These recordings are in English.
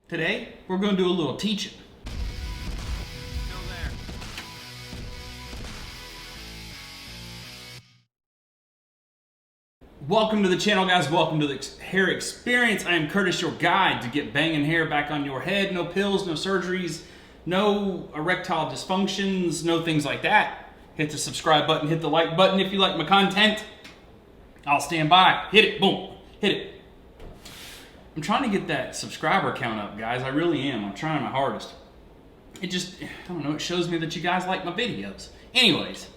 Today, we're going to do a little teaching. Welcome to the channel, guys. Welcome to the hair experience. I am Curtis, your guide to get banging hair back on your head. No pills, no surgeries, no erectile dysfunctions, no things like that. Hit the subscribe button, hit the like button if you like my content. I'll stand by. Hit it, boom, hit it. I'm trying to get that subscriber count up, guys. I really am. I'm trying my hardest. It just, I don't know, it shows me that you guys like my videos. Anyways.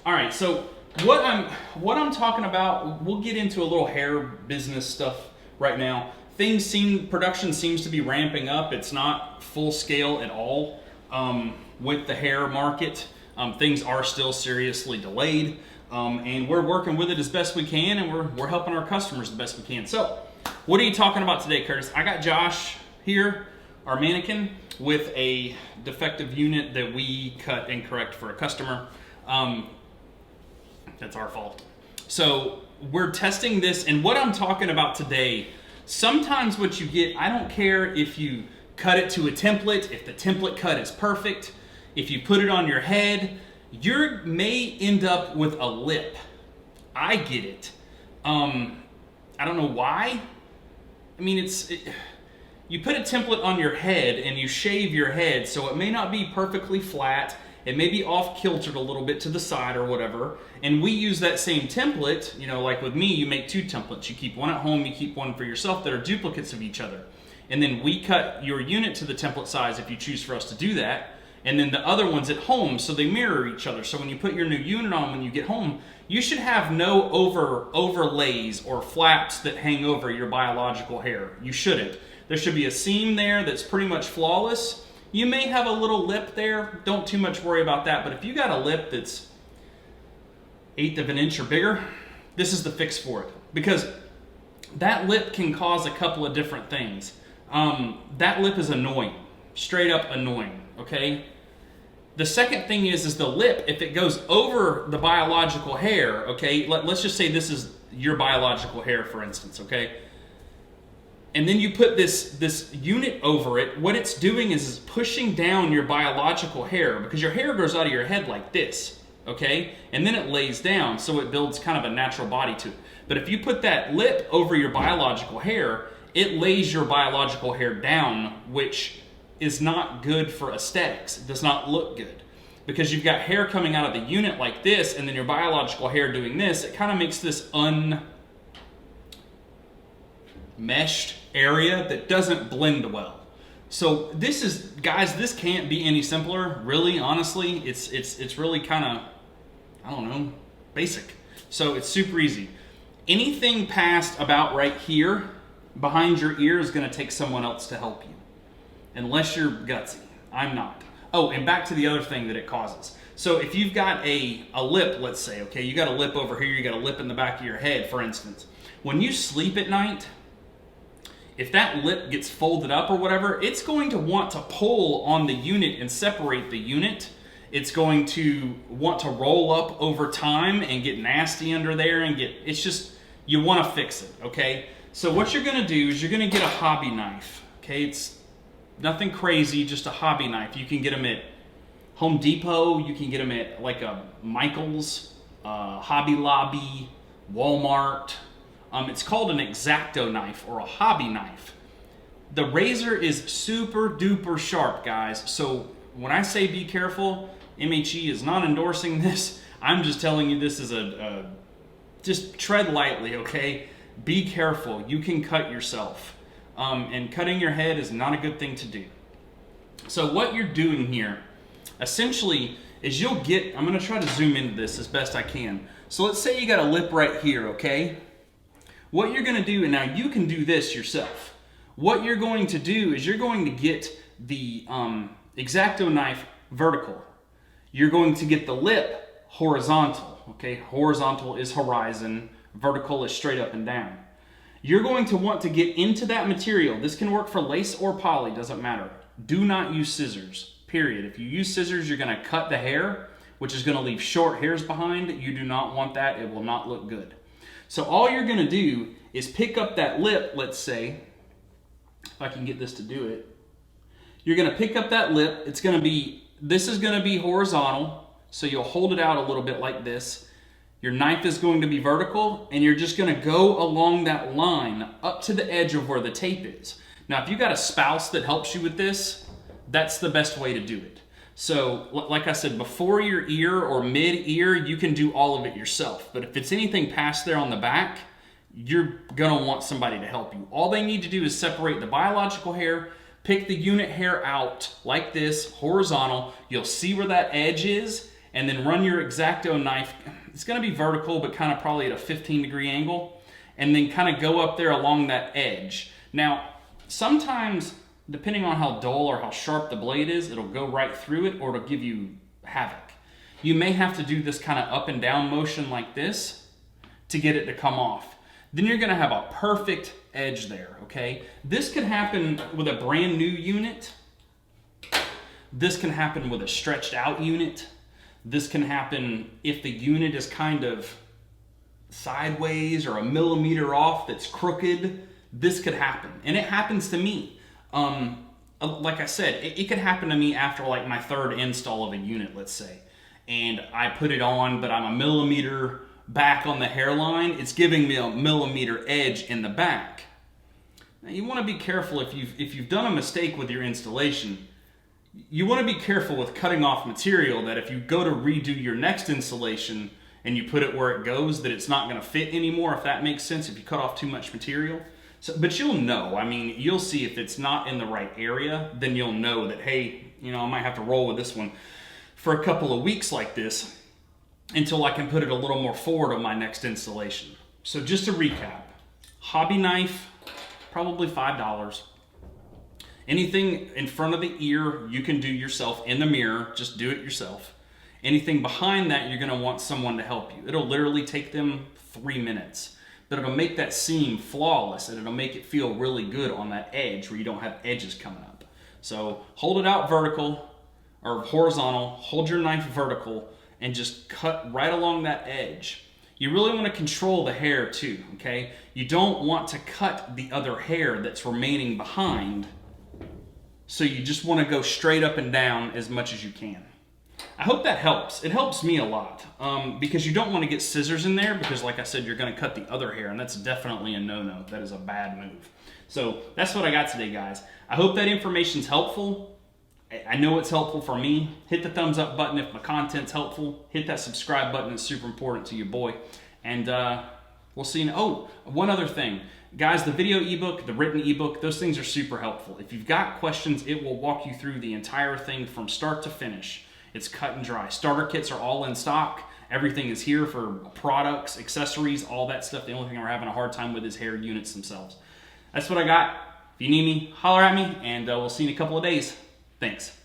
All right, so what I'm talking about, we'll get into a little hair business stuff right now. Production seems to be ramping up. It's not full scale at all with the hair market. Things are still seriously delayed, and we're working with it as best we can, and we're helping our customers the best we can. So, what are you talking about today, Curtis? I got Josh here, our mannequin, with a defective unit that we cut incorrect for a customer. That's our fault. So we're testing this, and what I'm talking about today, sometimes what you get, I don't care if you cut it to a template, if the template cut is perfect, if you put it on your head, you may end up with a lip. I get it. I don't know why. I mean, you put a template on your head and you shave your head, so it may not be perfectly flat. It may be off kiltered a little bit to the side or whatever. And we use that same template, you know, like with me, you make two templates. You keep one at home, you keep one for yourself that are duplicates of each other. And then we cut your unit to the template size if you choose for us to do that. And then the other one's at home, so they mirror each other. So when you put your new unit on when you get home, you should have no overlays or flaps that hang over your biological hair. You shouldn't. There should be a seam there that's pretty much flawless. You may have a little lip there. Don't too much worry about that. But if you got a lip that's 1/8 of an inch or bigger, this is the fix for it. Because that lip can cause a couple of different things. That lip is annoying. Straight up annoying, okay? The second thing is the lip, if it goes over the biological hair, okay? Let's just say this is your biological hair, for instance, okay? And then you put this unit over it, what it's doing is pushing down your biological hair, because your hair grows out of your head like this, okay? And then it lays down, so it builds kind of a natural body to it. But if you put that lip over your biological hair, it lays your biological hair down, which is not good for aesthetics. It does not look good. Because you've got hair coming out of the unit like this, and then your biological hair doing this, it kind of makes this unmeshed area that doesn't blend well. So this is, guys, this can't be any simpler, really, honestly. It's really kind of, I don't know, basic. So it's super easy. Anything past about right here, behind your ear, is gonna take someone else to help you. Unless you're gutsy. I'm not. Oh, and back to the other thing that it causes. So if you've got a lip, let's say, okay, you got a lip over here, you got a lip in the back of your head, for instance. When you sleep at night, if that lip gets folded up or whatever, it's going to want to pull on the unit and separate the unit. It's going to want to roll up over time and get nasty under there and it's just, you want to fix it, okay? So what you're gonna do is you're gonna get a hobby knife, okay? It's nothing crazy, just a hobby knife. You can get them at Home Depot, you can get them at like a Michael's, Hobby Lobby, Walmart. It's called an X-Acto knife or a hobby knife. The razor is super duper sharp, guys. So when I say be careful, MHE is not endorsing this. I'm just telling you this is just tread lightly, okay? Be careful, you can cut yourself. And cutting your head is not a good thing to do. So what you're doing here, essentially, is you'll get, I'm gonna try to zoom into this as best I can. So let's say you got a lip right here, okay? What you're gonna do, and now you can do this yourself. What you're going to do is you're going to get the X-Acto knife vertical. You're going to get the lip horizontal, okay? Horizontal is horizon, vertical is straight up and down. You're going to want to get into that material. This can work for lace or poly, doesn't matter. Do not use scissors, period. If you use scissors, you're gonna cut the hair, which is gonna leave short hairs behind. You do not want that, it will not look good. So all you're gonna do is pick up that lip, let's say, if I can get this to do it, you're going to pick up that lip. It's going to be, this is going to be horizontal, so you'll hold it out a little bit like this. Your knife is going to be vertical, and you're just going to go along that line up to the edge of where the tape is. Now, if you've got a spouse that helps you with this, that's the best way to do it. So, like I said, before your ear or mid-ear, you can do all of it yourself. But if it's anything past there on the back, you're going to want somebody to help you. All they need to do is separate the biological hair, pick the unit hair out like this, horizontal. You'll see where that edge is, and then run your X-Acto knife. It's going to be vertical, but kind of probably at a 15-degree angle, and then kind of go up there along that edge. Now, sometimes, depending on how dull or how sharp the blade is, it'll go right through it, or it'll give you havoc. You may have to do this kind of up and down motion like this to get it to come off. Then you're going to have a perfect edge there, okay? This could happen with a brand new unit. This can happen with a stretched out unit. This can happen if the unit is kind of sideways or a millimeter off that's crooked. This could happen, and it happens to me. Like I said, it could happen to me after like my third install of a unit, let's say, and I put it on, but I'm a millimeter back on the hairline. It's giving me a millimeter edge in the back. Now, you want to be careful if you've done a mistake with your installation. You want to be careful with cutting off material that if you go to redo your next installation and you put it where it goes, that it's not going to fit anymore, if that makes sense, if you cut off too much material. So, but you'll know, I mean, you'll see if it's not in the right area, then you'll know that, hey, you know, I might have to roll with this one for a couple of weeks like this until I can put it a little more forward on my next installation. So just to recap, hobby knife, probably $5. Anything in front of the ear, you can do yourself in the mirror, just do it yourself. Anything behind that, you're gonna want someone to help you. It'll literally take them 3 minutes. But it'll make that seam flawless, and it'll make it feel really good on that edge where you don't have edges coming up. So hold it out vertical or horizontal, hold your knife vertical, and just cut right along that edge. You really want to control the hair too, okay? You don't want to cut the other hair that's remaining behind, so you just want to go straight up and down as much as you can. I hope that helps. It helps me a lot because you don't want to get scissors in there because, like I said, you're going to cut the other hair, and that's definitely a no-no. That is a bad move. So that's what I got today, guys. I hope that information's helpful. I know it's helpful for me. Hit the thumbs up button if my content's helpful. Hit that subscribe button. It's super important to your boy. And we'll see you. Oh, one other thing. Guys, the video ebook, the written ebook, those things are super helpful. If you've got questions, it will walk you through the entire thing from start to finish. It's cut and dry. Starter kits are all in stock. Everything is here for products, accessories, all that stuff. The only thing we're having a hard time with is hair units themselves. That's what I got. If you need me, holler at me, and we'll see you in a couple of days. Thanks.